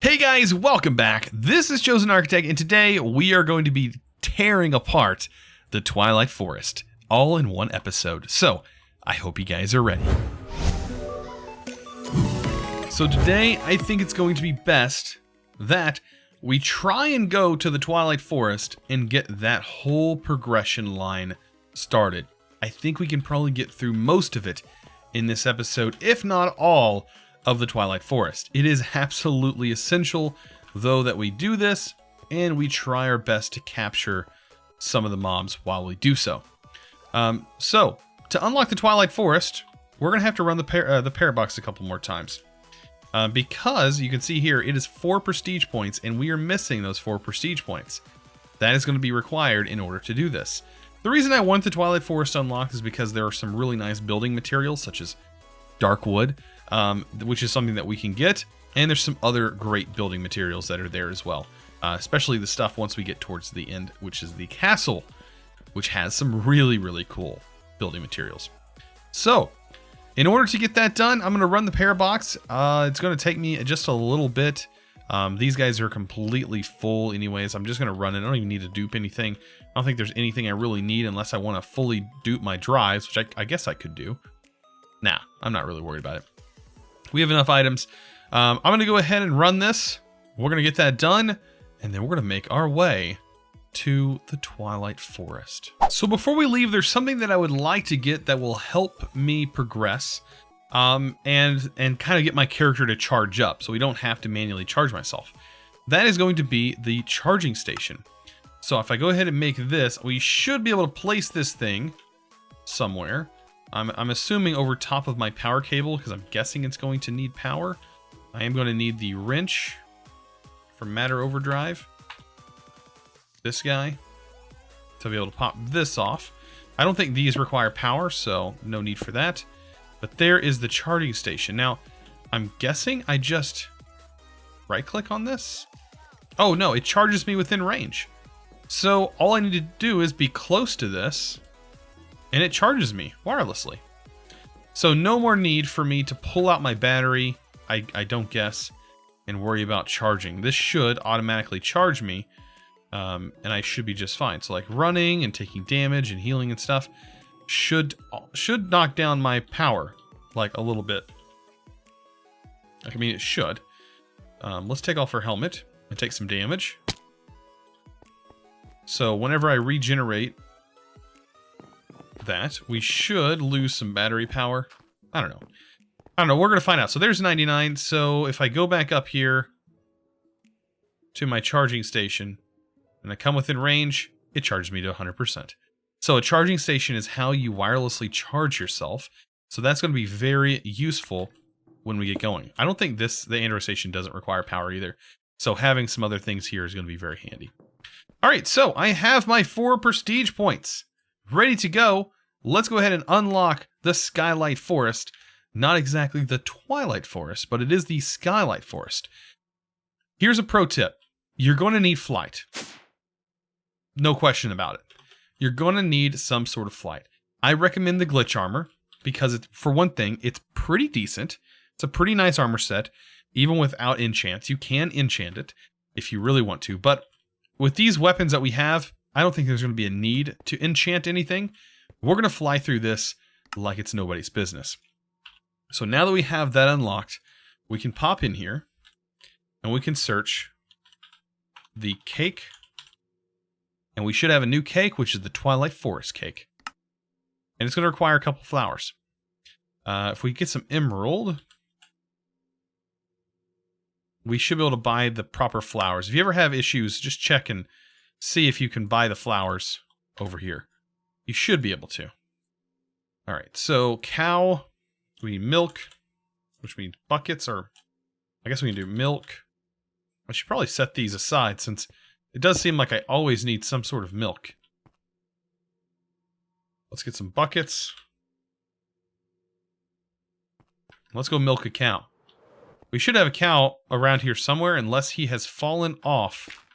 Hey guys, welcome back. This is Chosen Architect, and today we are going to be tearing apart the Twilight Forest, all in one episode. So, I hope you guys are ready. So today, I think it's going to be best that we try and go to the Twilight Forest and get that whole progression line started. I think we can probably get through most of it in this episode, if not all of the Twilight Forest. It is absolutely essential, though, that we do this, and we try our best to capture some of the mobs while we do so. So, to unlock the Twilight Forest, we're going to have to run the parabox a couple more times. Because, you can see here, it is 4 prestige points, and we are missing those 4 prestige points. That is going to be required in order to do this. The reason I want the Twilight Forest unlocked is because there are some really nice building materials, such as dark wood, which is something that we can get, and there's some other great building materials that are there as well, especially the stuff once we get towards the end, which is the castle, which has some really cool building materials. So, in order to get that done, I'm going to run the parabox. It's going to take me just a little bit. These guys are completely full anyways. I'm just going to run it. I don't even need to dupe anything. I don't think there's anything I really need unless I want to fully dupe my drives, which I guess I could do. Nah, I'm not really worried about it. We have enough items. I'm going to go ahead and run this. We're going to get that done, and then we're going to make our way to the Twilight Forest. So before we leave, there's something that I would like to get that will help me progress and kind of get my character to charge up so we don't have to manually charge myself. That is going to be the charging station. So if I go ahead and make this, we should be able to place this thing somewhere. I'm assuming over top of my power cable, because I'm guessing it's going to need power. I am going to need the wrench from Matter Overdrive. This guy. To be able to pop this off. I don't think these require power, so no need for that. But there is the charging station. Now, I'm guessing I just right-click on this. Oh no, it charges me within range. So all I need to do is be close to this, and it charges me wirelessly. So no more need for me to pull out my battery, I don't guess, and worry about charging. This should automatically charge me, and I should be just fine. So like running and taking damage and healing and stuff should knock down my power like a little bit. I mean, it should. Let's take off our helmet and take some damage. So whenever I regenerate that, we should lose some battery power. I don't know. We're going to find out. So there's 99. So if I go back up here to my charging station and I come within range, it charges me to 100%. So a charging station is how you wirelessly charge yourself. So that's going to be very useful when we get going. I don't think the Android station doesn't require power either. So having some other things here is going to be very handy. All right, so I have my 4 prestige points ready to go. Let's go ahead and unlock the Skylight Forest. Not exactly the Twilight Forest, but it is the Skylight Forest. Here's a pro tip. You're going to need flight. No question about it. You're going to need some sort of flight. I recommend the glitch armor because, for one thing, it's pretty decent. It's a pretty nice armor set, even without enchants. You can enchant it if you really want to, but with these weapons that we have, I don't think there's going to be a need to enchant anything. We're going to fly through this like it's nobody's business. So now that we have that unlocked, we can pop in here and we can search the cake. And we should have a new cake, which is the Twilight Forest cake. And it's going to require a couple flowers. If we get some emerald, we should be able to buy the proper flowers. If you ever have issues, just check and see if you can buy the flowers over here. You should be able to. All right, so cow, we need milk, which means buckets, or I guess we can do milk. I should probably set these aside since it does seem like I always need some sort of milk. Let's get some buckets. Let's go milk a cow. We should have a cow around here somewhere unless he has fallen off,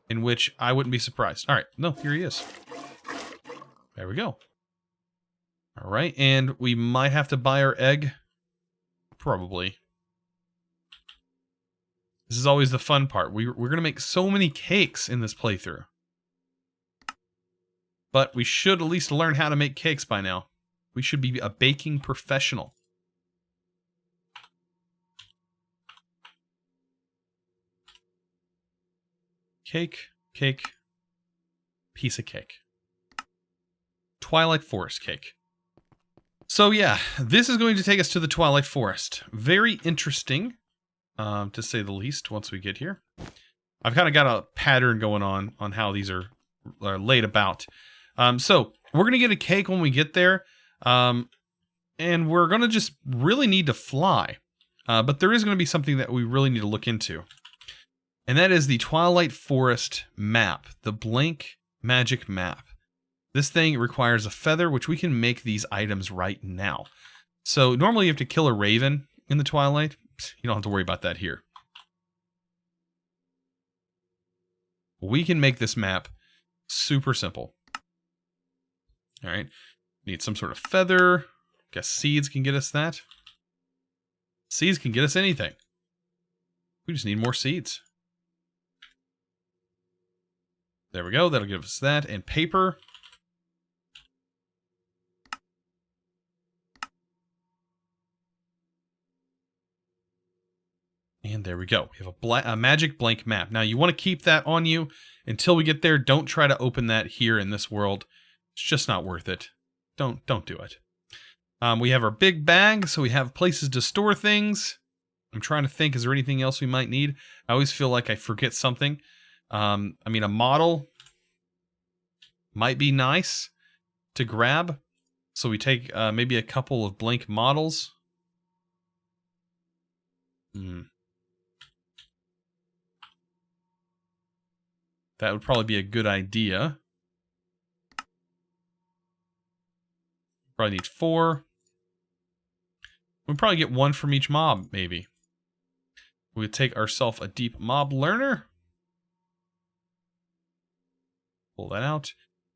in which I wouldn't be surprised. All right, no, here he is. There we go. All right, and we might have to buy our egg. Probably. This is always the fun part. We're going to make so many cakes in this playthrough. But we should at least learn how to make cakes by now. We should be a baking professional. Cake, cake, piece of cake. Twilight Forest cake. So yeah, this is going to take us to the Twilight Forest. Very interesting, to say the least, once we get here. I've kind of got a pattern going on how these are laid about. So we're going to get a cake when we get there, and we're going to just really need to fly. But there is going to be something that we really need to look into. And that is the Twilight Forest map, the blank magic map. This thing requires a feather, which we can make these items right now. So normally you have to kill a raven in the Twilight. You don't have to worry about that here. We can make this map super simple. All right, need some sort of feather. Guess seeds can get us that. Seeds can get us anything. We just need more seeds. There we go. That'll give us that. And paper. And there we go. We have a magic blank map. Now, you want to keep that on you until we get there. Don't try to open that here in this world. It's just not worth it. Don't do it. We have our big bag, so we have places to store things. I'm trying to think, is there anything else we might need? I always feel like I forget something. I mean, a model might be nice to grab. So we take maybe a couple of blank models. That would probably be a good idea. Probably need 4. We'll probably get 1 from each mob, maybe. We'll take ourselves a deep mob learner. Pull that out.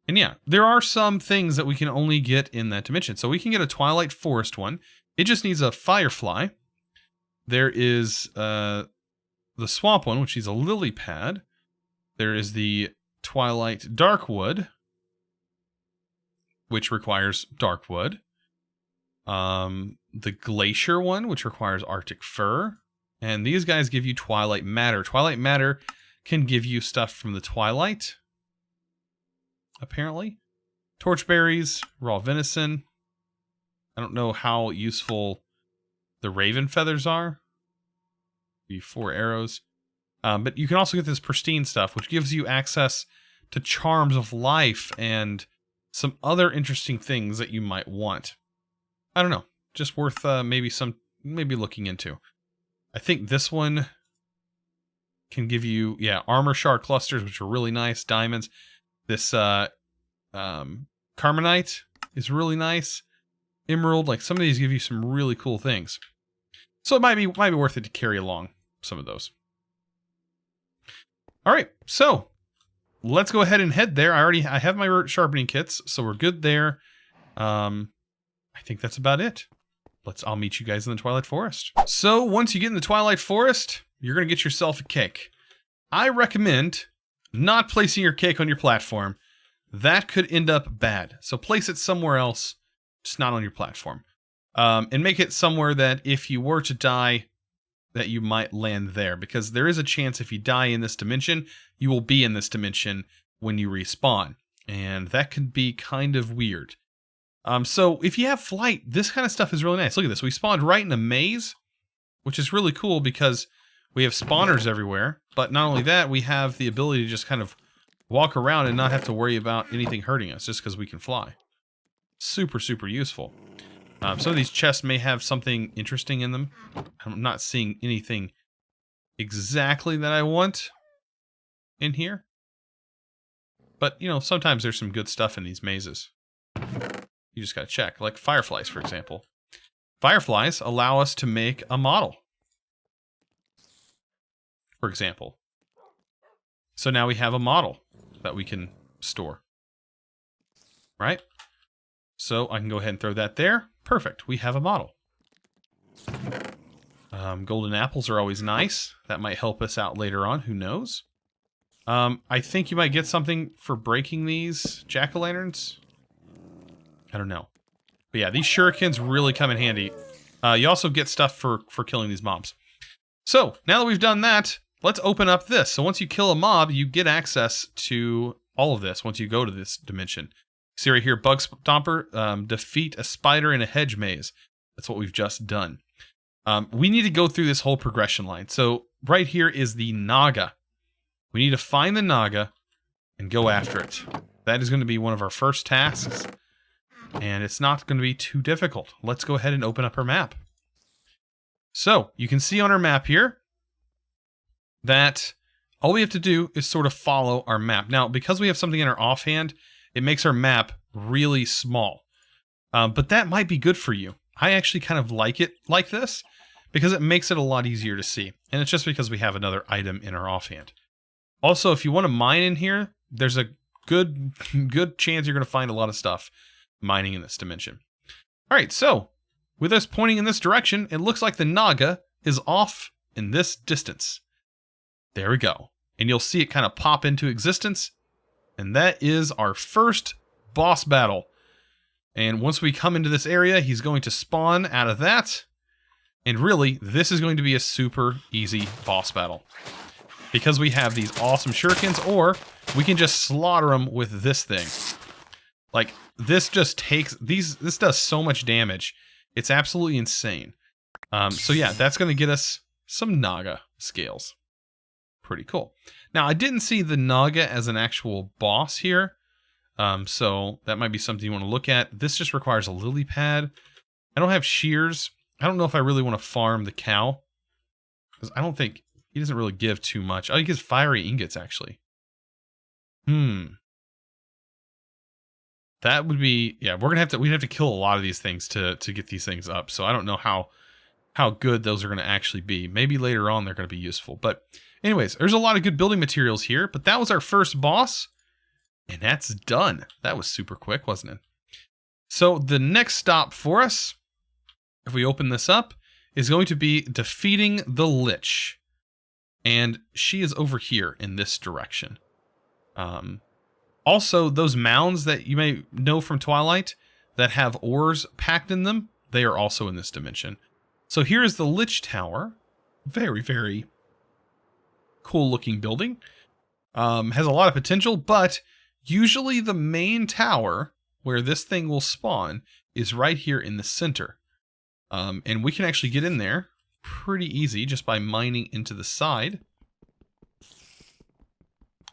And yeah, there are some things that we can only get in that dimension. So we can get a Twilight Forest one. It just needs a firefly. There is the swamp one, which needs a lily pad. There is the Twilight Darkwood, which requires darkwood. The Glacier one, which requires Arctic fur. And these guys give you Twilight Matter. Twilight Matter can give you stuff from the Twilight, apparently. Torchberries, raw venison. I don't know how useful the raven feathers are. Be 4 arrows. But you can also get this pristine stuff, which gives you access to charms of life and some other interesting things that you might want. I don't know. Just worth maybe looking into. I think this one can give you, armor shard clusters, which are really nice. Diamonds. This Carmenite is really nice. Emerald, like some of these give you some really cool things. So it might be worth it to carry along some of those. All right, so let's go ahead and head there. I have my sharpening kits, so we're good there. I think that's about it. I'll meet you guys in the Twilight Forest. So once you get in the Twilight Forest, you're gonna get yourself a cake. I recommend not placing your cake on your platform. That could end up bad. So place it somewhere else, just not on your platform. And make it somewhere that if you were to die, that you might land there. Because there is a chance if you die in this dimension, you will be in this dimension when you respawn. And that can be kind of weird. So if you have flight, this kind of stuff is really nice. Look at this. We spawned right in a maze, which is really cool because we have spawners everywhere. But not only that, we have the ability to just kind of walk around and not have to worry about anything hurting us just because we can fly. Super, super useful. Some of these chests may have something interesting in them. I'm not seeing anything exactly that I want in here. But, you know, sometimes there's some good stuff in these mazes. You just gotta check. Like fireflies, for example. Fireflies allow us to make a model. For example. So now we have a model that we can store. Right? So I can go ahead and throw that there. Perfect. We have a model. Golden apples are always nice. That might help us out later on. Who knows? I think you might get something for breaking these jack-o'-lanterns. I don't know. But yeah, these shurikens really come in handy. You also get stuff for killing these mobs. So, now that we've done that, let's open up this. So once you kill a mob, you get access to all of this once you go to this dimension. See right here, Bug Stomper, defeat a spider in a hedge maze. That's what we've just done. We need to go through this whole progression line. So right here is the Naga. We need to find the Naga and go after it. That is going to be one of our first tasks. And it's not going to be too difficult. Let's go ahead and open up our map. So, you can see on our map here that all we have to do is sort of follow our map. Now, because we have something in our offhand, it makes our map really small. But that might be good for you. I actually kind of like it like this because it makes it a lot easier to see. And it's just because we have another item in our offhand. Also, if you want to mine in here, there's a good chance you're going to find a lot of stuff mining in this dimension. All right, so with us pointing in this direction, it looks like the Naga is off in this distance. There we go. And you'll see it kind of pop into existence. And that is our first boss battle. And once we come into this area, he's going to spawn out of that. And really, this is going to be a super easy boss battle. Because we have these awesome shurikens, or we can just slaughter them with this thing. Like, this just takes... This does so much damage. It's absolutely insane. So yeah, that's going to get us some Naga scales. Pretty cool. Now, I didn't see the Naga as an actual boss here. So that might be something you want to look at. This just requires a lily pad. I don't have shears. I don't know if I really want to farm the cow. Because I don't think... He doesn't really give too much. Oh, he gives fiery ingots, actually. That would be... Yeah, we'd have to kill a lot of these things to get these things up. So I don't know how good those are going to actually be. Maybe later on they're going to be useful. But anyways, there's a lot of good building materials here. But that was our first boss. And that's done. That was super quick, wasn't it? So the next stop for us, if we open this up, is going to be defeating the Lich. And she is over here in this direction. Also, those mounds that you may know from Twilight that have ores packed in them, they are also in this dimension. So here is the Lich Tower. Very, very cool looking building. Has a lot of potential, but usually the main tower where this thing will spawn is right here in the center. And we can actually get in there pretty easy just by mining into the side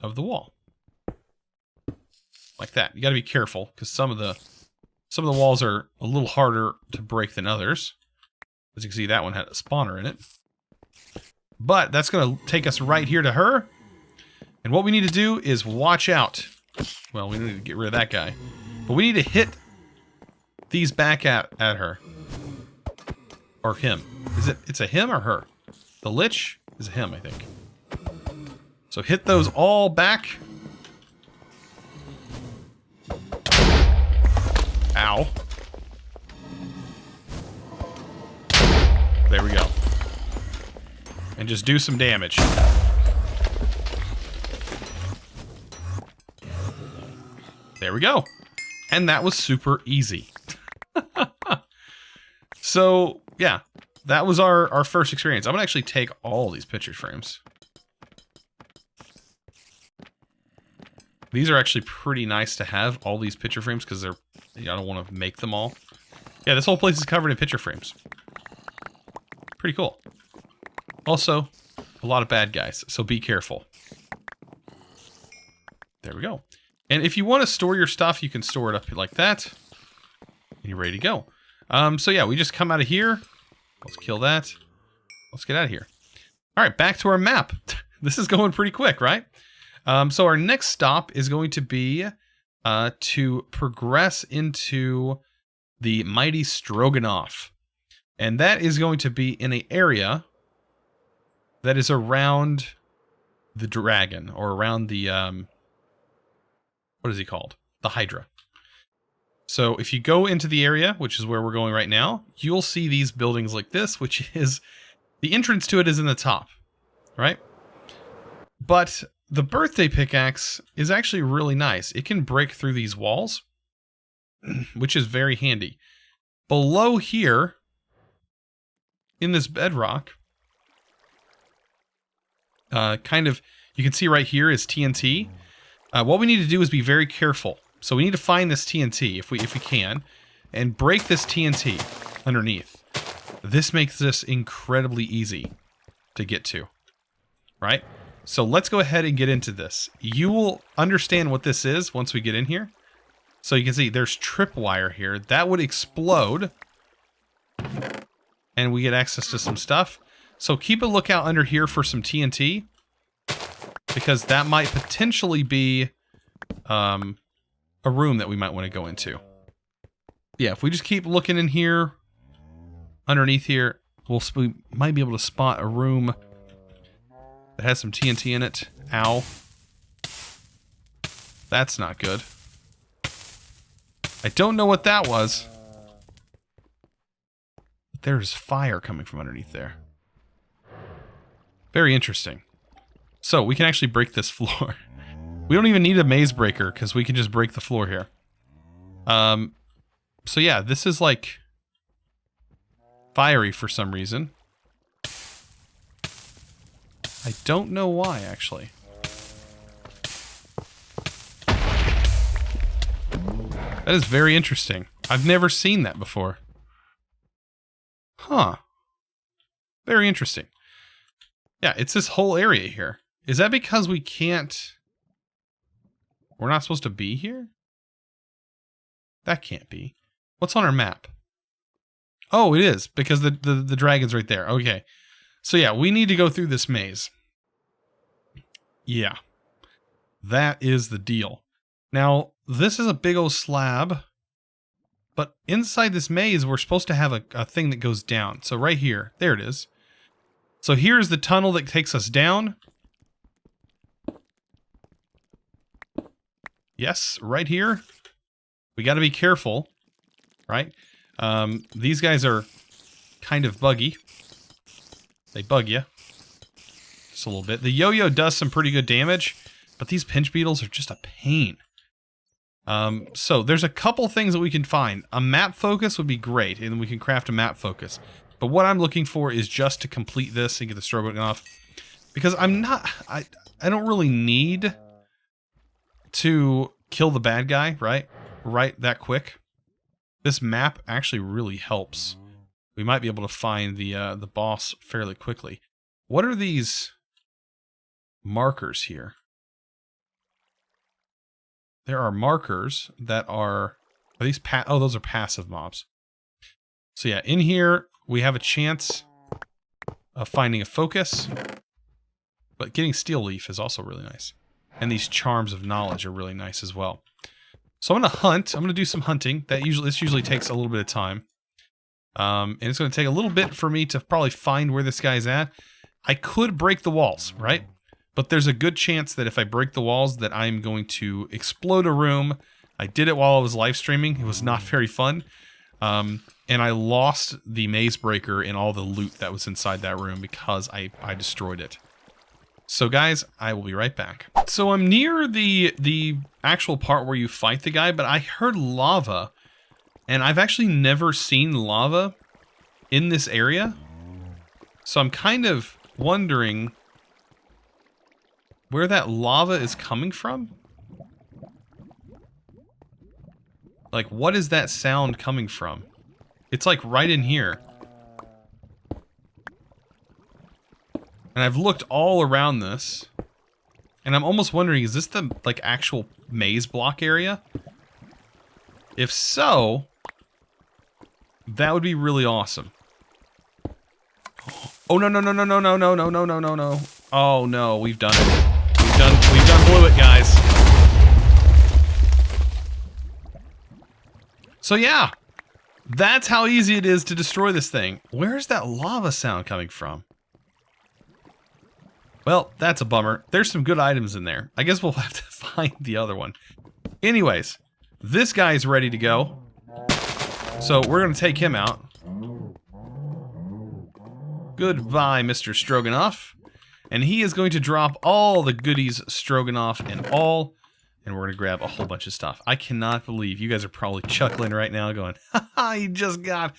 of the wall. Like that. You got to be careful because some of the walls are a little harder to break than others. As you can see, that one had a spawner in it. But that's going to take us right here to her. And what we need to do is watch out. Well, we need to get rid of that guy. But we need to hit these back at her. Or him. It's a him or her? The Lich is a him, I think. So hit those all back. Ow. There we go. And just do some damage. There we go. And that was super easy. So, yeah. That was our first experience. I'm going to actually take all these picture frames. These are actually pretty nice to have, all these picture frames, because they're... I don't want to make them all. Yeah, this whole place is covered in picture frames. Pretty cool. Also, a lot of bad guys, so be careful. There we go. And if you want to store your stuff, you can store it up like that. And you're ready to go. So yeah, we just come out of here. Let's kill that. Let's get out of here. All right, back to our map. This is going pretty quick, right? So our next stop is going to be to progress into the Mighty Stroganoff. And that is going to be in an area that is around the dragon, or around the, what is he called? The Hydra. So if you go into the area, which is where we're going right now, you'll see these buildings like this, which is The entrance to it is in the top, right? But the birthday pickaxe is actually really nice. It can break through these walls, which is very handy. Below here, in this bedrock, kind of, you can see right here is TNT. What we need to do is be very careful. So we need to find this TNT, if we can, and break this TNT underneath. This makes this incredibly easy to get to, right? So let's go ahead and get into this. You will understand what this is once we get in here. So you can see there's tripwire here. That would explode, and we get access to some stuff. So keep a lookout under here for some TNT, because that might potentially be a room that we might want to go into. Yeah, if we just keep looking in here, underneath here, we might be able to spot a room that has some TNT in it. Ow. That's not good. I don't know what that was. But there's fire coming from underneath there. Very interesting. So, we can actually break this floor. We don't even need a maze breaker, because we can just break the floor here. So yeah, this is like fiery for some reason. I don't know why, actually. That is very interesting. I've never seen that before. Huh. Very interesting. Yeah, it's this whole area here. Is that because we can't... We're not supposed to be here? That can't be. What's on our map? Oh, it is, because the dragon's right there. Okay. So yeah, we need to go through this maze. Yeah. That is the deal. Now, this is a big old slab, but inside this maze, we're supposed to have a thing that goes down. So right here, there it is. So here's the tunnel that takes us down. Yes, right here. We got to be careful, right? These guys are kind of buggy. They bug you. Just a little bit. The yo-yo does some pretty good damage, but these pinch beetles are just a pain. So there's a couple things that we can find. A map focus would be great, and we can craft a map focus. But what I'm looking for is just to complete this and get the strobe button off. Because I don't really need to kill the bad guy, right that quick. This map actually really helps. We might be able to find the boss fairly quickly. What are these markers here? There are markers that are these oh, those are passive mobs. So yeah, in here we have a chance of finding a focus, but getting steel leaf is also really nice. And these charms of knowledge are really nice as well. So I'm going to hunt. I'm going to do some hunting. This usually takes a little bit of time. And it's going to take a little bit for me to probably find where this guy's at. I could break the walls, right? But there's a good chance that if I break the walls that I'm going to explode a room. I did it while I was live streaming. It was not very fun. And I lost the maze breaker and all the loot that was inside that room because I destroyed it. So guys, I will be right back. So I'm near the actual part where you fight the guy, but I heard lava. And I've actually never seen lava in this area. So I'm kind of wondering where that lava is coming from. Like, what is that sound coming from? It's like right in here. And I've looked all around this. And I'm almost wondering, is this the, like, actual maze block area? If so, that would be really awesome. Oh, no, no, no, no, no, no, no, no, no, no, no, no. Oh, no, we've done it. We've done blew it, guys. So, yeah. That's how easy it is to destroy this thing. Where's that lava sound coming from? Well, that's a bummer. There's some good items in there. I guess we'll have to find the other one. Anyways, this guy's ready to go. So we're going to take him out. Goodbye, Mr. Stroganoff. And he is going to drop all the goodies, Stroganoff and all. And we're going to grab a whole bunch of stuff. I cannot believe you guys are probably chuckling right now going, haha, he just got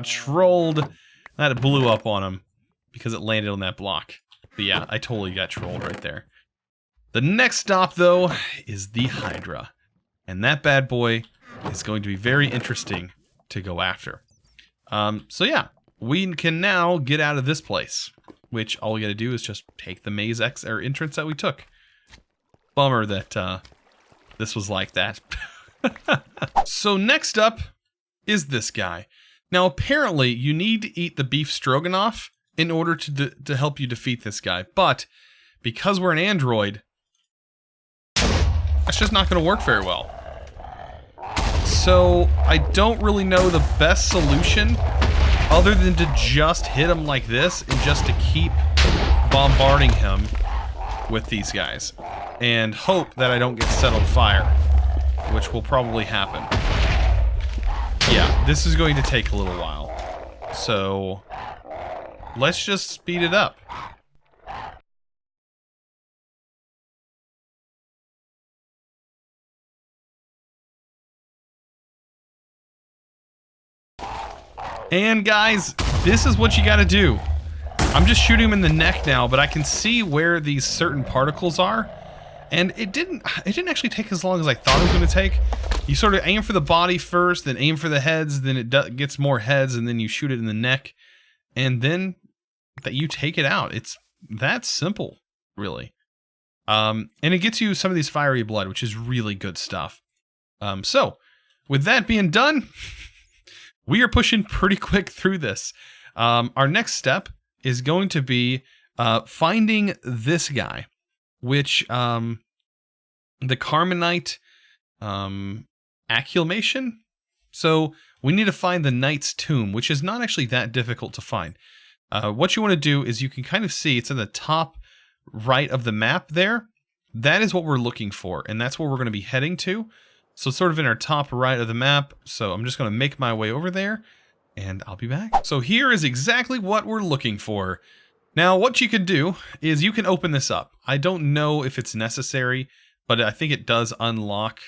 trolled. That blew up on him because it landed on that block. But yeah, I totally got trolled right there. The next stop, though, is the Hydra. And that bad boy is going to be very interesting to go after. So yeah, we can now get out of this place, which all we got to do is just take the maze entrance that we took. Bummer that this was like that. So next up is this guy. Now apparently you need to eat the beef stroganoff in order to help you defeat this guy. But because we're an android, that's just not going to work very well. So I don't really know the best solution other than to just hit him like this and just to keep bombarding him with these guys. And hope that I don't get set on fire, which will probably happen. Yeah, this is going to take a little while. So let's just speed it up. And guys, this is what you gotta do. I'm just shooting him in the neck now, but I can see where these certain particles are. And it didn't actually take as long as I thought it was going to take. You sort of aim for the body first, then aim for the heads, then it gets more heads, and then you shoot it in the neck. And then that you take it out. It's that simple, really. And it gets you some of these fiery blood, which is really good stuff. So, with that being done, we are pushing pretty quick through this. Our next step is going to be finding this guy, which the Carmenite accumulation. So we need to find the Knight's Tomb, which is not actually that difficult to find. What you want to do is you can kind of see it's in the top right of the map there. That is what we're looking for, and that's where we're going to be heading to. So it's sort of in our top right of the map. So I'm just going to make my way over there, and I'll be back. So here is exactly what we're looking for. Now, what you can do is you can open this up. I don't know if it's necessary, but I think it does unlock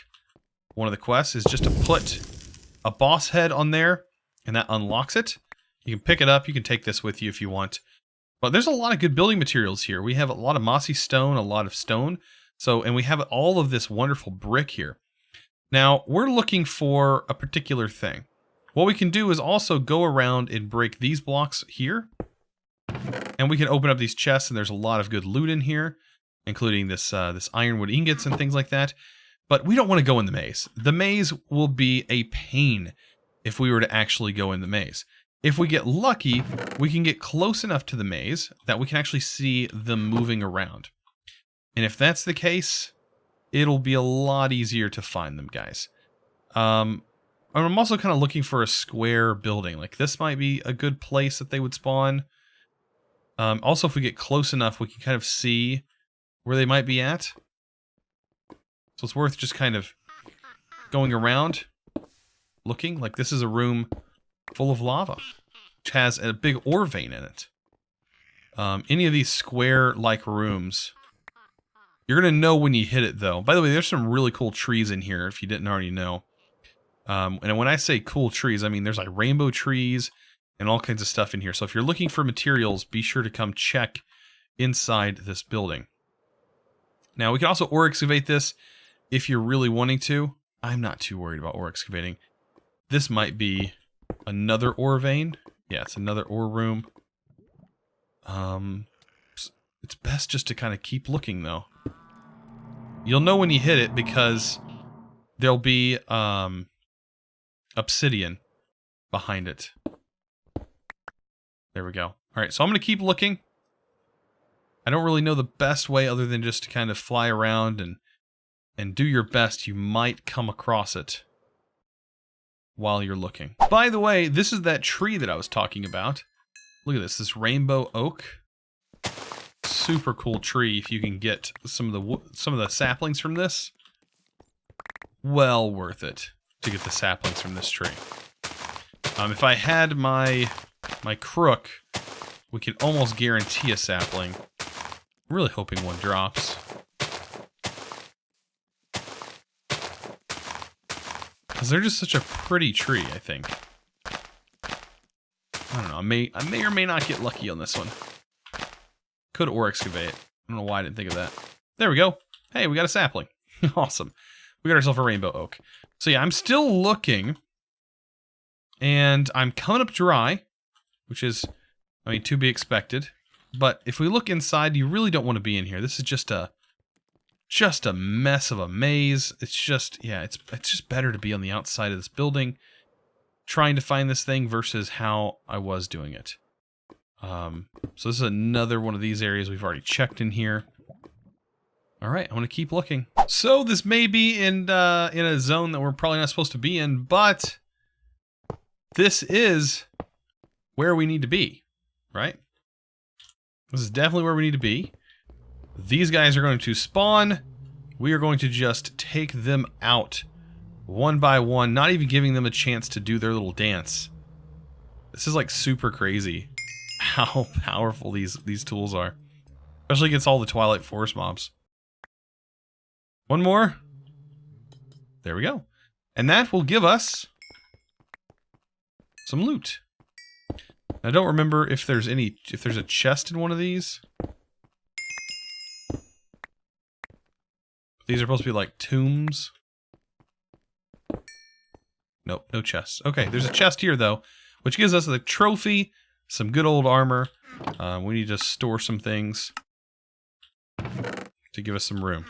one of the quests, is just to put a boss head on there, and that unlocks it. You can pick it up. You can take this with you if you want. But there's a lot of good building materials here. We have a lot of mossy stone, a lot of stone. So, and we have all of this wonderful brick here. Now, we're looking for a particular thing. What we can do is also go around and break these blocks here. And we can open up these chests, and there's a lot of good loot in here, including this ironwood ingots and things like that. But we don't want to go in the maze. The maze will be a pain if we were to actually go in the maze. If we get lucky, we can get close enough to the maze that we can actually see them moving around. And if that's the case, it'll be a lot easier to find them, guys. I'm also kind of looking for a square building. Like, this might be a good place that they would spawn. Also, if we get close enough, we can kind of see where they might be at. So it's worth just kind of going around, looking. Like, this is a room full of lava, which has a big ore vein in it. Any of these square-like rooms, you're going to know when you hit it, though. By the way, there's some really cool trees in here, if you didn't already know. And when I say cool trees, I mean there's like rainbow trees and all kinds of stuff in here. So if you're looking for materials, be sure to come check inside this building. Now, we can also ore excavate this if you're really wanting to. I'm not too worried about ore excavating. This might be another ore vein. Yeah, it's another ore room. It's best just to kind of keep looking, though. You'll know when you hit it because there'll be obsidian behind it. There we go. Alright, so I'm going to keep looking. I don't really know the best way other than just to kind of fly around and do your best. You might come across it while you're looking. By the way, this is that tree that I was talking about. Look at this rainbow oak. Super cool tree if you can get some of the saplings from this. Well worth it to get the saplings from this tree. If I had my crook, we can almost guarantee a sapling. I'm really hoping one drops. Because they're just such a pretty tree, I think. I don't know, I may or may not get lucky on this one. Could or excavate. I don't know why I didn't think of that. There we go. Hey, we got a sapling. Awesome. We got ourselves a rainbow oak. So yeah, I'm still looking. And I'm coming up dry. Which is, I mean, to be expected. But if we look inside, you really don't want to be in here. This is just a mess of a maze. It's just, yeah, it's just better to be on the outside of this building trying to find this thing versus how I was doing it. So this is another one of these areas we've already checked in here. All right, I want to keep looking. So this may be in a zone that we're probably not supposed to be in, but this is where we need to be, right? This is definitely where we need to be. These guys are going to spawn. We are going to just take them out one by one, not even giving them a chance to do their little dance. This is like super crazy how powerful these tools are. Especially against all the Twilight Forest mobs. One more. There we go. And that will give us some loot. I don't remember if there's a chest in one of these. These are supposed to be like tombs. Nope, no chests. Okay, there's a chest here though, which gives us the trophy, some good old armor. We need to store some things to give us some room.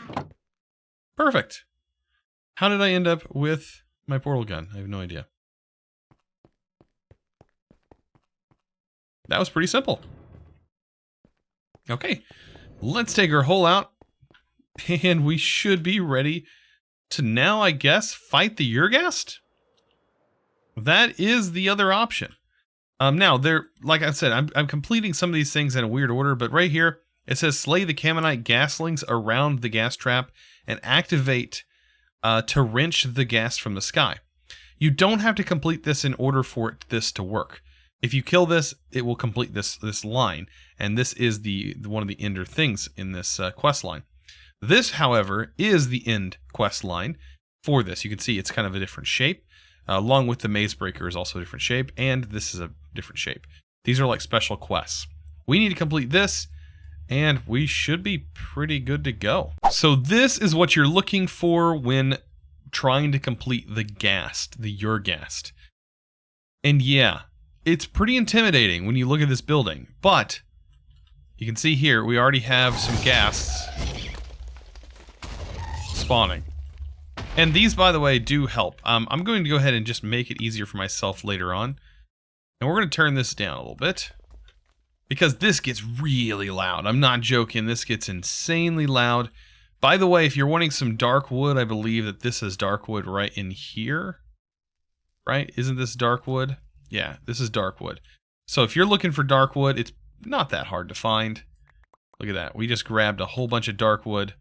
Perfect. How did I end up with my portal gun? I have no idea. That was pretty simple. Okay, let's take our hole out. And we should be ready to now, I guess, fight the Urghast? That is the other option. Now, like I said, I'm completing some of these things in a weird order, but right here, it says slay the Camenite gaslings around the gas trap and activate to wrench the gas from the sky. You don't have to complete this in order for this to work. If you kill this, it will complete this line, and this is one of the ender things in this quest line. This, however, is the end quest line for this. You can see it's kind of a different shape, along with the Maze Breaker is also a different shape, and this is a different shape. These are like special quests. We need to complete this, and we should be pretty good to go. So this is what you're looking for when trying to complete the Urghast. And yeah, it's pretty intimidating when you look at this building, but you can see here we already have some ghasts spawning. And these, by the way, do help. I'm going to go ahead and just make it easier for myself later on. And we're going to turn this down a little bit, because this gets really loud. I'm not joking. This gets insanely loud. By the way, if you're wanting some dark wood, I believe that this is dark wood right in here. Right? Isn't this dark wood? Yeah, this is dark wood. So if you're looking for dark wood, it's not that hard to find. Look at that. We just grabbed a whole bunch of dark wood.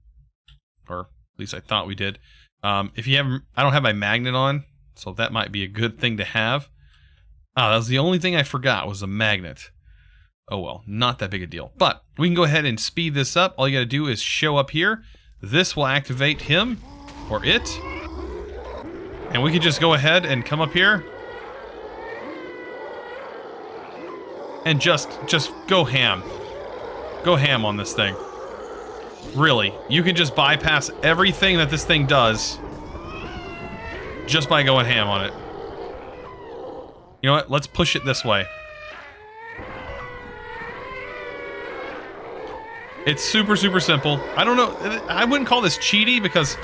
Or at least I thought we did. If you haven't, I don't have my magnet on, so that might be a good thing to have. Oh, that was the only thing I forgot was a magnet. Oh well, not that big a deal. But we can go ahead and speed this up. All you gotta do is show up here. This will activate him, or it. And we can just go ahead and come up here. And just go ham. Go ham on this thing. Really, you can just bypass everything that this thing does just by going ham on it. You know what? Let's push it this way. It's super, super simple. I don't know. I wouldn't call this cheaty because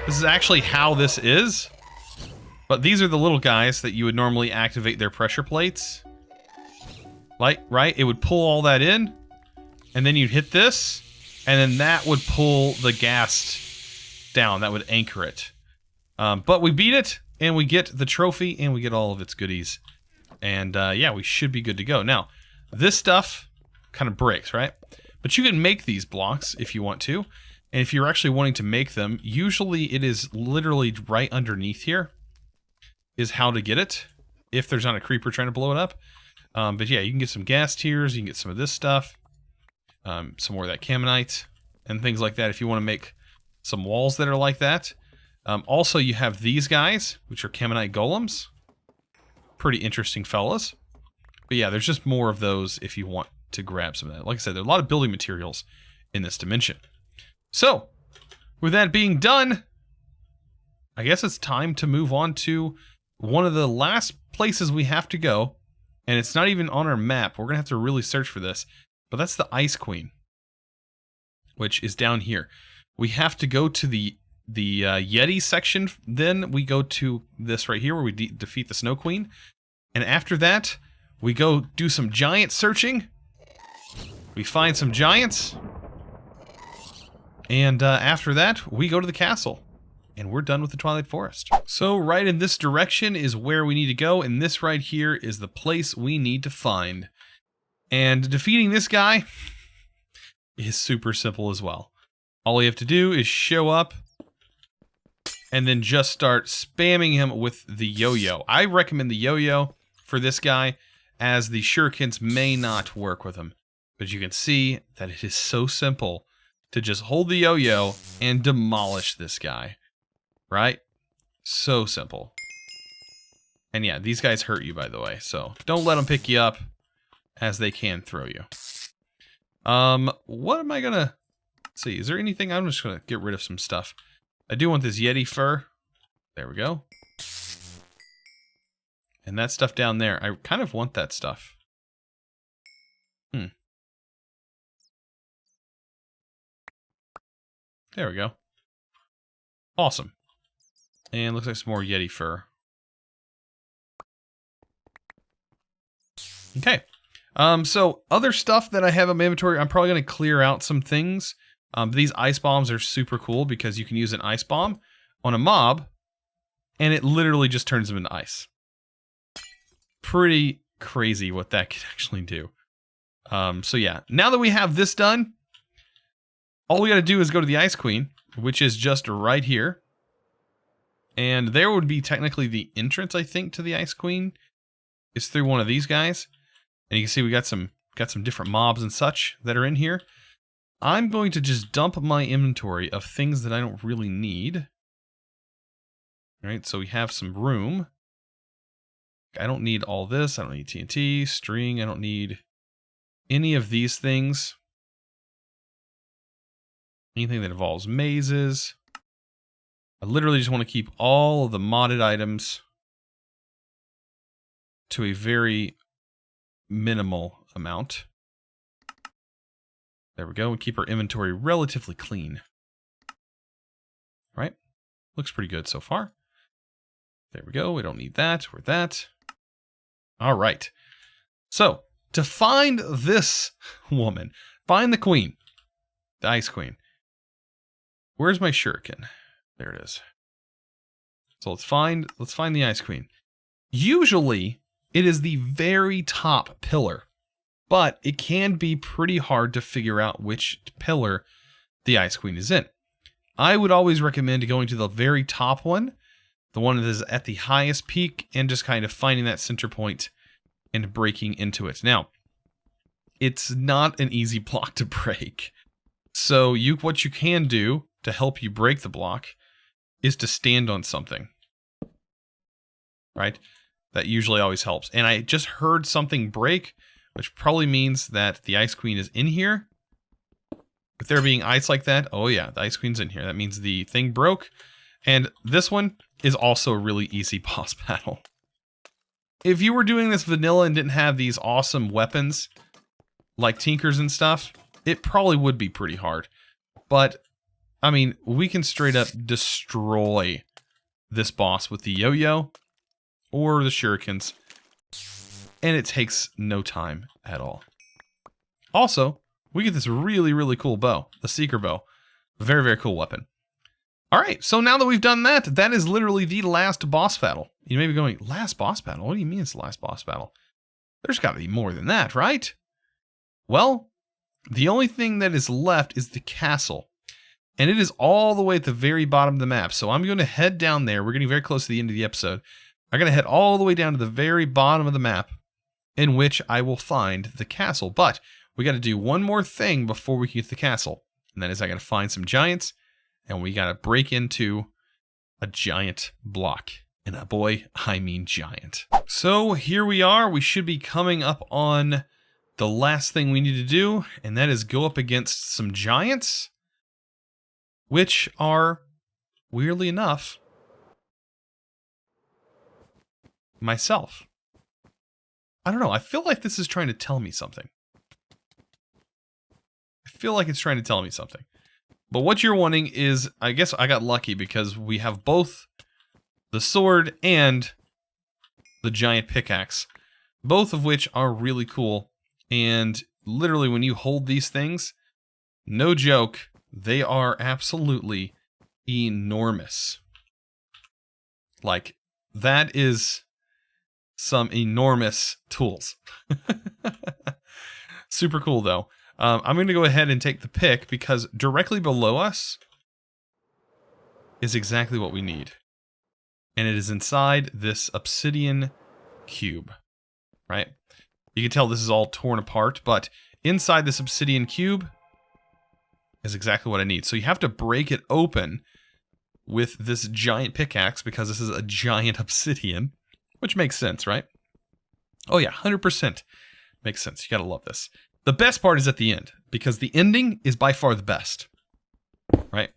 this is actually how this is. But these are the little guys that you would normally activate their pressure plates. Like, right? It would pull all that in. And then you'd hit this. And then that would pull the gas down. That would anchor it. But we beat it. And we get the trophy. And we get all of its goodies. And yeah, we should be good to go. Now, this stuff kind of breaks, right? But you can make these blocks if you want to. And if you're actually wanting to make them, usually it is literally right underneath here is how to get it. If there's not a creeper trying to blow it up. But yeah, you can get some gas tiers, you can get some of this stuff, some more of that Caminite, and things like that if you want to make some walls that are like that. Also, you have these guys, which are Caminite golems. Pretty interesting fellas. But yeah, there's just more of those if you want to grab some of that. Like I said, there are a lot of building materials in this dimension. So, with that being done, I guess it's time to move on to one of the last places we have to go. And it's not even on our map. We're going to have to really search for this. But that's the Ice Queen, which is down here. We have to go to the Yeti section. Then we go to this right here where we defeat the Snow Queen. And after that, we go do some giant searching. We find some giants. And after that, we go to the castle. And we're done with the Twilight Forest. So right in this direction is where we need to go. And this right here is the place we need to find. And defeating this guy is super simple as well. All you have to do is show up and then just start spamming him with the yo-yo. I recommend the yo-yo for this guy, as the shurikens may not work with him. But you can see that it is so simple to just hold the yo-yo and demolish this guy. Right? So simple. And yeah, these guys hurt you, by the way. So don't let them pick you up, as they can throw you. What am I gonna... Let's see, is there anything? I'm just gonna get rid of some stuff. I do want this Yeti fur. There we go. And that stuff down there, I kind of want that stuff. There we go. Awesome. And looks like some more Yeti fur. Okay. So other stuff that I have in my inventory, I'm probably going to clear out some things. These ice bombs are super cool because you can use an ice bomb on a mob and it literally just turns them into ice. Pretty crazy what that can actually do. So yeah, now that we have this done, all we got to do is go to the Ice Queen, which is just right here. And there would be technically the entrance, I think, to the Ice Queen is through one of these guys. And you can see we got some different mobs and such that are in here. I'm going to just dump my inventory of things that I don't really need. All right, so we have some room. I don't need all this. I don't need TNT, string. I don't need any of these things. Anything that involves mazes. I literally just want to keep all of the modded items to a very minimal amount. There we go. We keep our inventory relatively clean. Right? Looks pretty good so far. There we go. We don't need that. We're that. All right. So, to find this woman, find the queen, the Ice Queen. Where's my shuriken? There it is. So let's find the Ice Queen. Usually, it is the very top pillar, but it can be pretty hard to figure out which pillar the Ice Queen is in. I would always recommend going to the very top one, the one that is at the highest peak, and just kind of finding that center point and breaking into it. Now, it's not an easy block to break. So what you can do to help you break the block is to stand on something. Right? That usually always helps. And I just heard something break, which probably means that the Ice Queen is in here. With there being ice like that, oh yeah, the Ice Queen's in here. That means the thing broke. And this one is also a really easy boss battle. If you were doing this vanilla and didn't have these awesome weapons, like Tinkers and stuff, it probably would be pretty hard. But, I mean, we can straight up destroy this boss with the yo-yo or the shurikens, and it takes no time at all. Also, we get this really, really cool bow, the Seeker Bow. Very, very cool weapon. Alright, so now that we've done that, that is literally the last boss battle. You may be going, last boss battle? What do you mean it's the last boss battle? There's got to be more than that, right? Well, the only thing that is left is the castle. And it is all the way at the very bottom of the map. So I'm going to head down there. We're getting very close to the end of the episode. I'm going to head all the way down to the very bottom of the map. in which I will find the castle. But we got to do one more thing before we can get to the castle. And that is I got to find some giants, and we got to break into a giant block. And boy, I mean giant. So here we are. We should be coming up on the last thing we need to do, and that is go up against some giants, which are, weirdly enough, myself. I don't know. I feel like this is trying to tell me something. I feel like it's trying to tell me something. But what you're wanting is, I guess I got lucky because we have both the sword and the giant pickaxe, both of which are really cool. And literally when you hold these things, no joke, they are absolutely enormous. Like, that is some enormous tools. Super cool though. I'm going to go ahead and take the pick because directly below us is exactly what we need. And it is inside this obsidian cube, right? You can tell this is all torn apart, but inside this obsidian cube is exactly what I need. So you have to break it open with this giant pickaxe because this is a giant obsidian, which makes sense, right? Oh yeah, 100% makes sense. You gotta love this. The best part is at the end, because the ending is by far the best, right?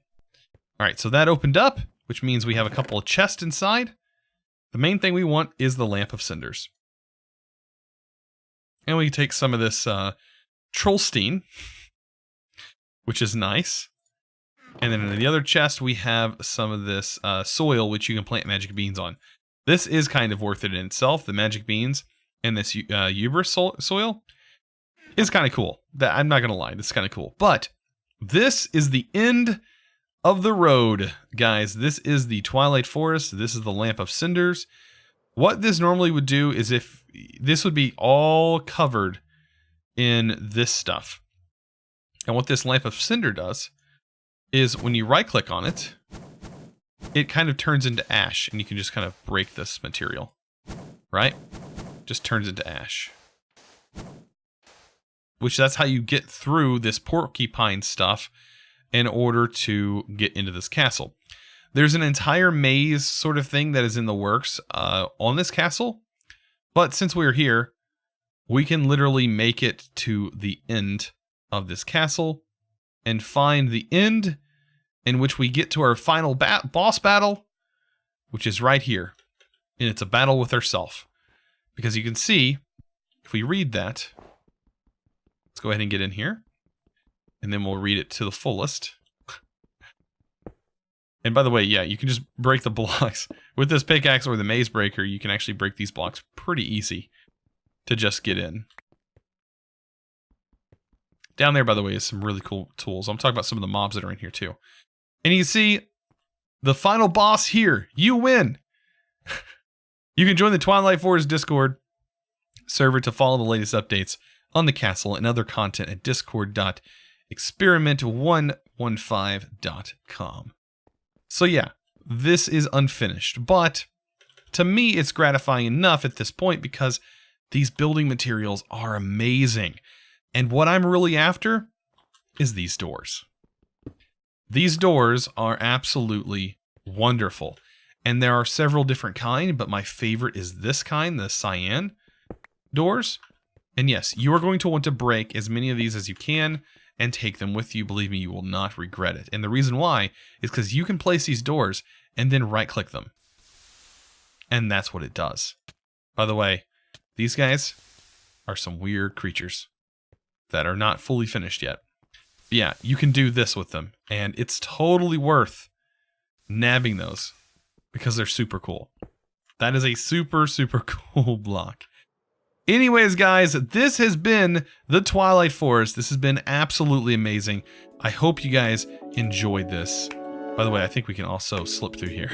All right, so that opened up, which means we have a couple of chests inside. The main thing we want is the Lamp of Cinders. And we take some of this Trollstein, which is nice. And then in the other chest, we have some of this soil, which you can plant magic beans on. This is kind of worth it in itself. The magic beans and this hubris soil is kind of cool. I'm not going to lie, this is kind of cool. But this is the end of the road, guys. This is the Twilight Forest. This is the Lamp of Cinders. What this normally would do is if this would be all covered in this stuff. And what this Lamp of Cinder does is when you right click on it, it kind of turns into ash, and you can just kind of break this material, right? Just turns into ash. Which that's how you get through this porcupine stuff in order to get into this castle. There's an entire maze sort of thing that is in the works on this castle, but since we're here, we can literally make it to the end of this castle and find the end in which we get to our final boss battle, which is right here. And it's a battle with ourselves. Because you can see, if we read that, let's go ahead and get in here, and then we'll read it to the fullest. And by the way, yeah, you can just break the blocks. With this pickaxe or the maze breaker, you can actually break these blocks pretty easy to just get in. Down there, by the way, is some really cool tools. I'm talking about some of the mobs that are in here too. And you can see the final boss here. You win. You can join the Twilight Forest Discord server to follow the latest updates on the castle and other content at discord.experiment115.com. So yeah, this is unfinished, but to me it's gratifying enough at this point because these building materials are amazing. And what I'm really after is these doors. These doors are absolutely wonderful. And there are several different kinds, but my favorite is this kind, the Cyan Doors. And yes, you are going to want to break as many of these as you can and take them with you. Believe me, you will not regret it. And the reason why is because you can place these doors and then right-click them. And that's what it does. By the way, these guys are some weird creatures that are not fully finished yet. But yeah, you can do this with them, and it's totally worth nabbing those because they're super cool. That is a super, super cool block. Anyways, guys, this has been the Twilight Forest. This has been absolutely amazing. I hope you guys enjoyed this. By the way, I think we can also slip through here.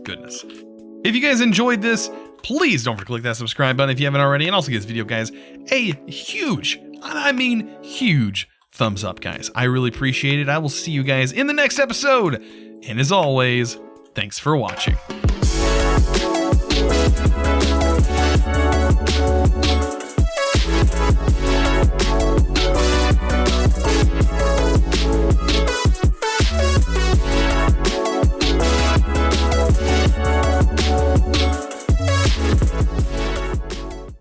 Goodness. If you guys enjoyed this, please don't forget to click that subscribe button if you haven't already. And also give this video, guys, a huge, I mean huge, thumbs up, guys. I really appreciate it. I will see you guys in the next episode. And as always, thanks for watching.